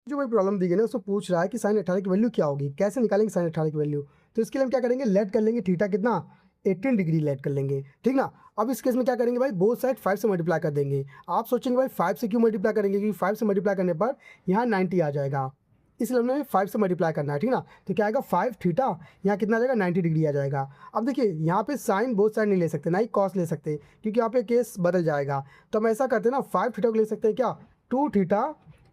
जो भाई प्रॉब्लम दी गई ना उसको पूछ रहा है कि साइन 18 की वैल्यू क्या होगी, कैसे निकालेंगे साइन 18 की वैल्यू। तो इसके लिए हम क्या करेंगे, लेट कर लेंगे थीटा कितना 18 डिग्री लेट कर लेंगे, ठीक ना। अब इस केस में क्या करेंगे भाई, बोथ साइड 5 से मल्टीप्लाई कर देंगे। आप सोचेंगे भाई 5 से क्यों मल्टीप्लाई करेंगे, क्योंकि 5 से मल्टीप्लाई करने पर यहाँ 90 आ जाएगा, इसलिए हमने 5 से मल्टीप्लाई करना है, ठीक ना। तो क्या आएगा 5 थीटा, यहाँ कितना आ जाएगा 90 डिग्री आ जाएगा। अब देखिए यहाँ पे साइन बोथ साइड नहीं ले सकते, ना ही कॉस ले सकते, क्योंकि यहाँ पे केस बदल जाएगा। तो हम ऐसा करते हैं ना, 5 थीटा को ले सकते हैं क्या, 2 theta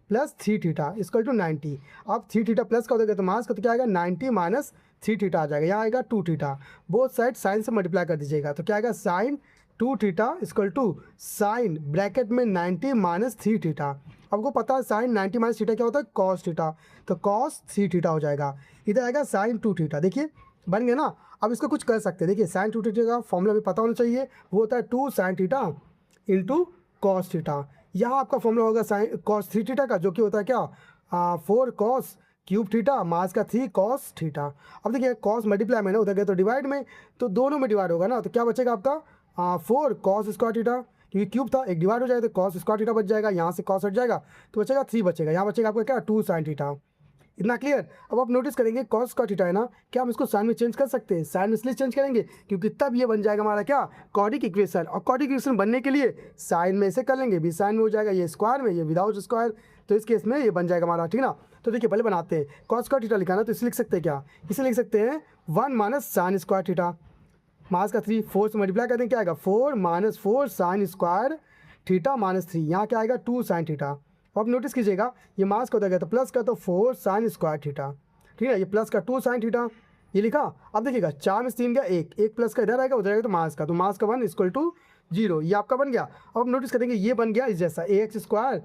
plus 3 theta equal to 90। अब 3 थीटा प्लस का हो जाएगा तो मास का तो क्या आएगा 90 माइनस 3 थीटा आ जाएगा, यहाँ आएगा 2 थीटा। बोथ साइड साइन से मल्टीप्लाई कर दीजिएगा, तो क्या आएगा sine 2 theta equal to sine bracket में 90 माइनस 3 थीटा। आपको पता है साइन 90 माइनस थीटा क्या होता है, कॉस थीटा, तो कॉस 3 थीटा हो जाएगा। इधर आएगा साइन 2 थीटा, देखिए बन गया ना। अब इसको कुछ कर सकते हैं, देखिए साइन 2 थीटा का फॉर्मूला भी पता होना चाहिए, वो होता है 2 sine theta into cos theta. यहाँ आपका फॉर्मूला होगा साइन कॉस 3 थीटा का, जो कि होता है क्या 4 कॉस क्यूब थीटा मास का 3 कॉस थीटा। अब देखिए कॉस मल्टीप्लाई में ना, उधर गया तो डिवाइड में, तो दोनों में डिवाइड होगा ना, तो क्या बचेगा आपका 4 कॉस स्क्वायर थीटा, क्योंकि क्यूब था एक डिवाइड हो जाएगा तो कॉस स्क्वायर थीटा बच जाएगा, यहाँ से कॉस हट जाएगा तो बचेगा 3 बचेगा, यहाँ बचेगा आपका क्या 2 साइन थीटा। इतना क्लियर। अब आप नोटिस करेंगे कॉस का थीटा है ना, क्या हम इसको साइन में चेंज कर सकते हैं, साइन इसलिए चेंज करेंगे क्योंकि तब ये बन जाएगा हमारा क्या क्वाड्रिक इक्वेशन, और क्वाड्रिक इक्वेशन बनने के लिए साइन में इसे कर लेंगे, भी साइन में हो जाएगा ये स्क्वायर में, ये विदाउट स्क्वायर, तो इस केस में ये बन जाएगा हमारा, ठीक ना। तो देखिए पहले बनाते हैं, कॉस का थीटा लिखा ना तो इसे लिख सकते हैं क्या, इसे लिख सकते हैं 1 माइनस साइन स्क्वायर थीटा, मास का 3 4 से मल्टीप्लाई कर देंगे, क्या आएगा 4 minus 4 sine square theta minus 3, यहाँ क्या आएगा 2 साइन थीटा। अब नोटिस कीजिएगा ये मास का होता गया तो प्लस का, तो 4 साइन स्क्वायर थीटा, ठीक है, ये प्लस का 2 साइन थीटा, ये लिखा। अब देखिएगा 4 में 3 गया, एक प्लस का इधर आएगा, उधर आएगा तो मास का, तो मास का 1 इक्वल टू 0, ये आपका बन गया। अब नोटिस करेंगे ये बन गया इस जैसा, a x square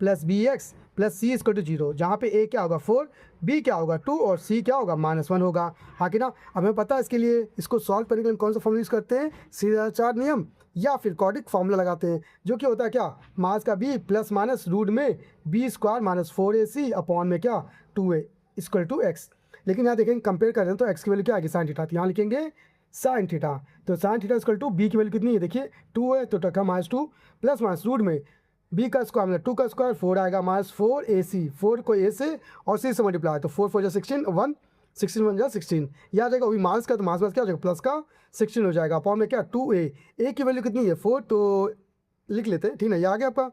plus b x plus c equal to 0, जहाँ पे ए क्या होगा 4, बी क्या होगा 2 और सी क्या होगा -1 होगा, हाँ कि ना। अब हमें पता है इसके लिए, इसको सॉल्व करने के लिए कौन सा फॉर्मूला यूज़ करते हैं, सीधा चार नियम या फिर क्वाड्रिक फार्मूला लगाते हैं, जो कि होता है क्या मास का बी प्लस माइनस रूट में b square minus 4ac upon में क्या 2a इक्वल टू एक्स। लेकिन यहाँ देखेंगे कंपेयर कर रहे हैं तो एक्स की वैल्यू क्या आएगी साइन थीटा, तो यहाँ लिखेंगे साइन थीटा, तो sine theta equal to b की वैल्यू कितनी है, देखिए 2 है तो टका -2 प्लस माइनस रूट में बी का स्क्वायर मतलब 2 का स्क्वायर 4 आएगा -4ac, 4 को a से और c से मल्टीप्लाई, तो 4 4 जा 16 1 16 1 जा 16, यह आ जाएगा वही मास का, तो मास क्या हो जाएगा प्लस का 16 हो जाएगा अपॉन में क्या 2a की वैल्यू कितनी है 4, तो लिख लेते हैं, ठीक है, ये आ गया आपका।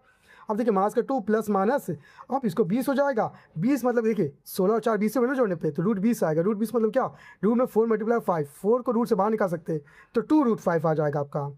अब देखिए मास का 2 प्लस माइनस, अब इसको 20 हो जाएगा, 20 मतलब देखिए 16 और 4 20 से बने जोड़ने पे, तो रूट 20 आएगा, रूट 20 मतलब क्या रूट में 4 मल्टीप्लाई 5, 4 को रूट से बाहर निकाल सकते हैं तो 2 रूट 5 आ जाएगा आपका,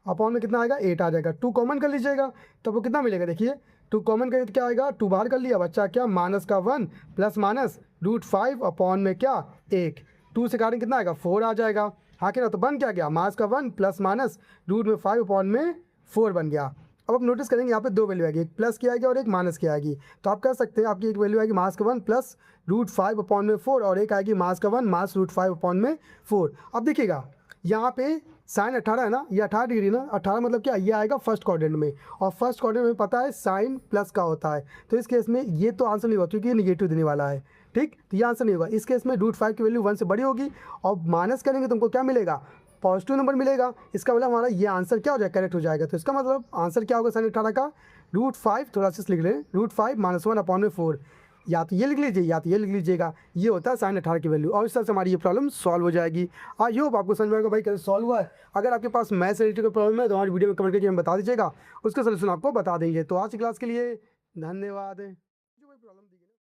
अपॉन में कितना आएगा 8 आ जाएगा, 2 कॉमन कर लीजिएगा तो वो कितना मिलेगा, देखिए 2 कॉमन करें तो क्या आएगा 2 बाहर कर लिया, बच्चा क्या माइनस का 1 प्लस माइनस रूट 5 अपॉन में क्या 1, 2 से काटेंगे कितना आएगा 4 आ जाएगा, हाँ कि ना। तो बन क्या गया मास का 1 प्लस माइनस रूट में 5 अपॉन में 4 बन गया। अब आप नोटिस करेंगे यहाँ पे दो वैल्यू आएगी, एक प्लस की आएगी और एक माइनस की आएगी, तो आप कह सकते हैं आपकी एक वैल्यू आएगी मास का 1 प्लस रूट 5 अपॉन में 4 और एक आएगी मास का 1 मास रूट 5 अपॉन में 4। अब देखिएगा यहाँ पे साइन 18 है ना, ये 18 डिग्री ना, 18 मतलब क्या ये आएगा फर्स्ट क्वाड्रेंट में, और फर्स्ट क्वाड्रेंट में पता है साइन प्लस का होता है, तो इस केस में ये तो आंसर नहीं होगा क्योंकि ये निगेटिव देने वाला है, ठीक, तो ये आंसर नहीं होगा। इस केस में रूट 5 की वैल्यू 1 से बड़ी होगी और माइनस करेंगे तो हमको क्या मिलेगा पॉजिटिव नंबर मिलेगा, इसका मतलब हमारा ये आंसर क्या हो जाएगा करेक्ट हो जाएगा। तो इसका मतलब आंसर क्या होगा साइन 18 का रूट 5, थोड़ा सा लिख लें रूट 5 -1 अपॉन में 4, या तो ये लिख लीजिए या तो ये लिख लीजिएगा, ये होता है साइन 18 की वैल्यू, और इस तरह से हमारी ये प्रॉब्लम सॉल्व हो जाएगी। आई होप आपको समझ में आएगा भाई कैसे सॉल्व हुआ है। अगर आपके पास मैथ्स रिलेटेड कोई प्रॉब्लम है तो हमारी वीडियो में कमेंट करके हमें बता दीजिएगा, उसका सलूशन आपको बता देंगे। तो आज की क्लास के लिए धन्यवाद।